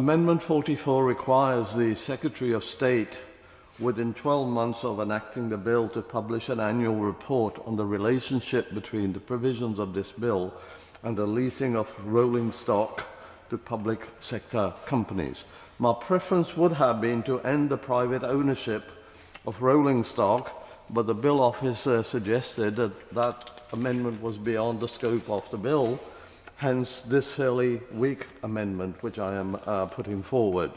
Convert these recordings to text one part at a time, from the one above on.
Amendment 44 requires the Secretary of State, within 12 months of enacting the bill, to publish an annual report on the relationship between the provisions of this bill and the leasing of rolling stock to public sector companies. My preference would have been to end the private ownership of rolling stock, but the Bill Office suggested that that amendment was beyond the scope of the bill, hence this fairly weak amendment which I am putting forward.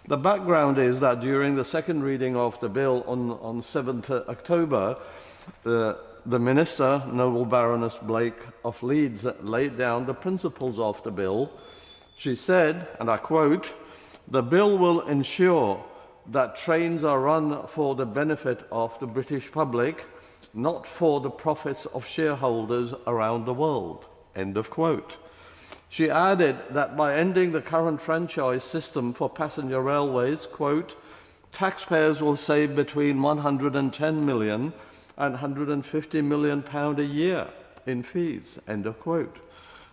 The background is that during the second reading of the bill on 7th October, the Minister, Noble Baroness Blake of Leeds, laid down the principles of the bill. She said, and I quote, "The bill will ensure that trains are run for the benefit of the British public, not for the profits of shareholders around the world." End of quote. She added that by ending the current franchise system for passenger railways, quote, "taxpayers will save between 110 million and 150 million pound a year in fees." End of quote.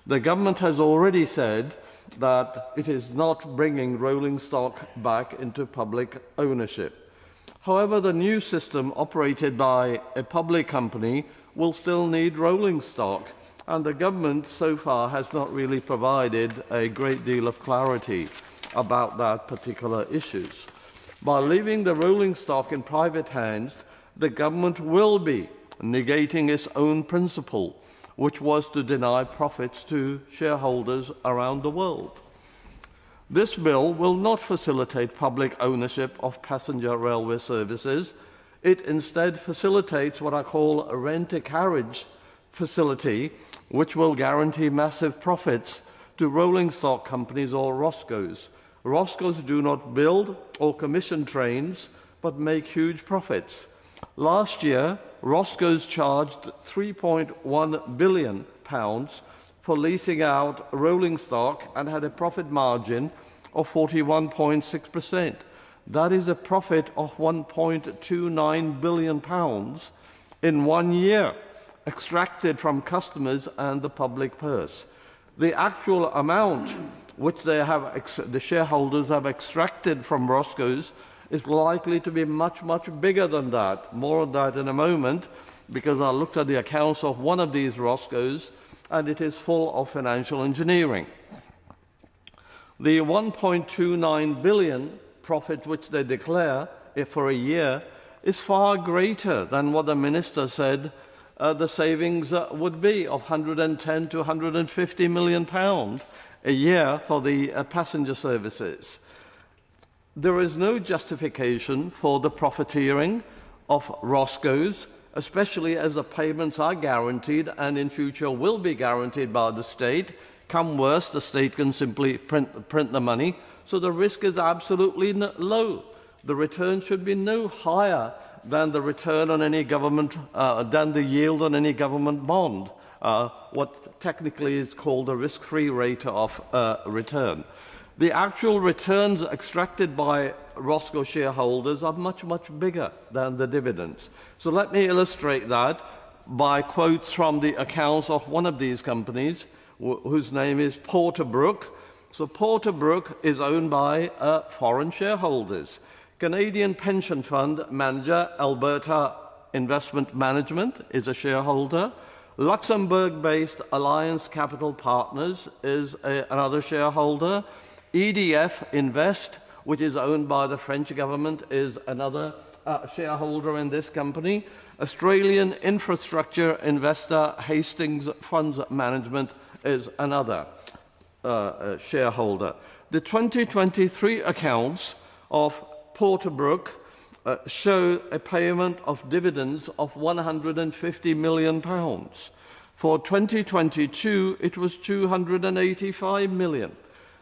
The government has already said that it is not bringing rolling stock back into public ownership. However, the new system operated by a public company will still need rolling stock, and the government so far has not really provided a great deal of clarity about that particular issues. By leaving the rolling stock in private hands, the government will be negating its own principle, which was to deny profits to shareholders around the world. This bill will not facilitate public ownership of passenger railway services. It instead facilitates what I call a rent-a-carriage facility, which will guarantee massive profits to rolling stock companies or ROSCOs. ROSCOs do not build or commission trains, but make huge profits. Last year, ROSCOs charged £3.1 billion for leasing out rolling stock and had a profit margin of 41.6%. That is a profit of £1.29 billion in 1 year, extracted from customers and the public purse. The actual amount which the shareholders have extracted from ROSCOs is likely to be much, much bigger than that. More on that in a moment, because I looked at the accounts of one of these ROSCOs, and it is full of financial engineering. The 1.29 billion profit which they declare for a year is far greater than what the Minister said the savings would be of 110 to 150 million pounds a year for the passenger services. There is no justification for the profiteering of ROSCOs, especially as the payments are guaranteed and in future will be guaranteed by the state. Come worse, the state can simply print the money, so the risk is absolutely low. The return should be no higher than the return on any government, than the yield on any government bond, what technically is called the risk-free rate of return. The actual returns extracted by ROSCO shareholders are much, much bigger than the dividends. So let me illustrate that by quotes from the accounts of one of these companies, whose name is Porterbrook. So Porterbrook is owned by foreign shareholders. Canadian pension fund manager Alberta Investment Management is a shareholder. Luxembourg-based Alliance Capital Partners is another shareholder. EDF Invest, which is owned by the French government, is another shareholder in this company. Australian infrastructure investor Hastings Funds Management is another shareholder. The 2023 accounts of Porterbrook show a payment of dividends of £150 million. For 2022, it was £285 million.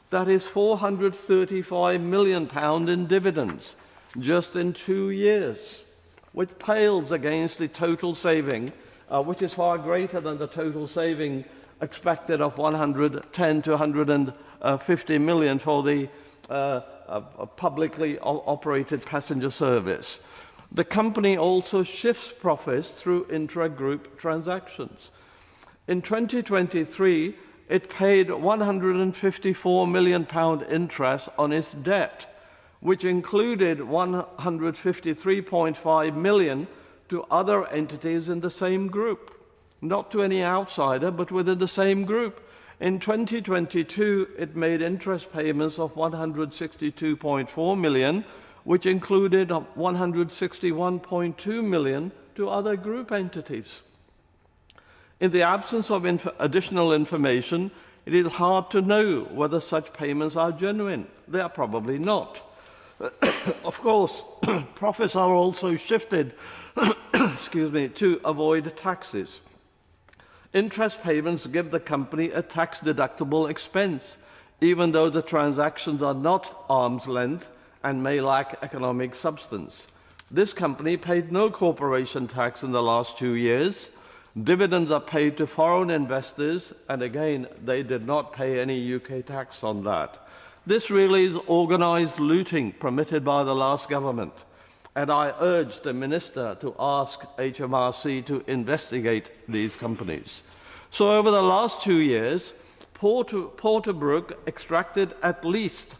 That is £435 million in dividends just in 2 years, which pales against the total saving, which is far greater than the total saving expected of 110 to 150 million for the publicly operated passenger service. The company also shifts profits through intra-group transactions. In 2023, it paid £154 million interest on its debt, which included £153.5 million to other entities in the same group, not to any outsider, but within the same group. In 2022, it made interest payments of £162.4 million, which included £161.2 million to other group entities. In the absence of additional information, it is hard to know whether such payments are genuine. They are probably not. Of course, profits are also shifted to avoid taxes. Interest payments give the company a tax-deductible expense, even though the transactions are not arm's length and may lack economic substance. This company paid no corporation tax in the last 2 years. Dividends are paid to foreign investors, and again, they did not pay any UK tax on that. This really is organised looting permitted by the last government, and I urge the Minister to ask HMRC to investigate these companies. So over the last 2 years, Porterbrook extracted at least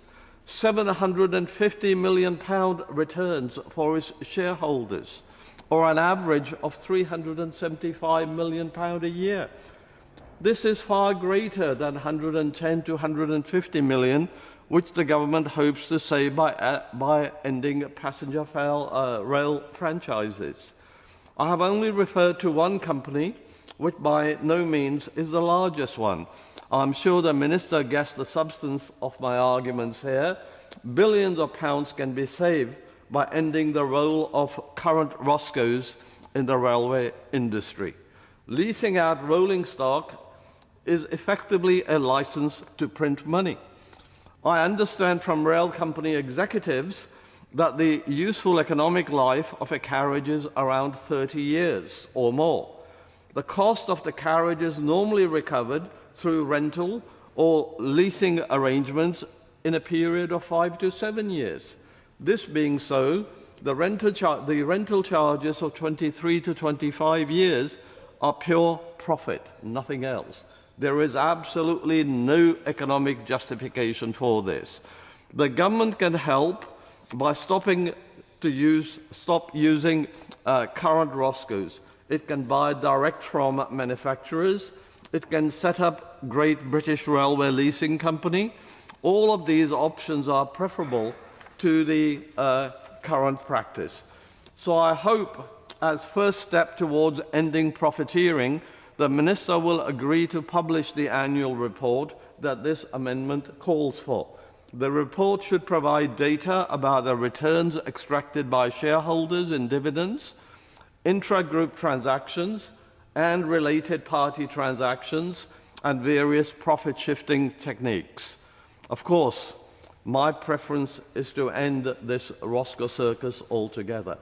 £750 million returns for its shareholders, or an average of £375 million a year. This is far greater than 110 to 150 million, which the government hopes to save by ending passenger rail franchises. I have only referred to one company, which by no means is the largest one. I'm sure the Minister guessed the substance of my arguments here. Billions of pounds can be saved by ending the role of current Roscoes in the railway industry. Leasing out rolling stock is effectively a license to print money. I understand from rail company executives that the useful economic life of a carriage is around 30 years or more. The cost of the carriage is normally recovered through rental or leasing arrangements in a period of 5 to 7 years. This being so, the rental charges of 23 to 25 years are pure profit, nothing else. There is absolutely no economic justification for this. The government can help by stop using current Roscoes. It can buy direct from manufacturers. It can set up Great British Railway Leasing Company. All of these options are preferable to the current practice. So I hope, as first step towards ending profiteering, the Minister will agree to publish the annual report that this amendment calls for. The report should provide data about the returns extracted by shareholders in dividends, intra-group transactions, and related party transactions, and various profit-shifting techniques. Of course, my preference is to end this Roscoe circus altogether.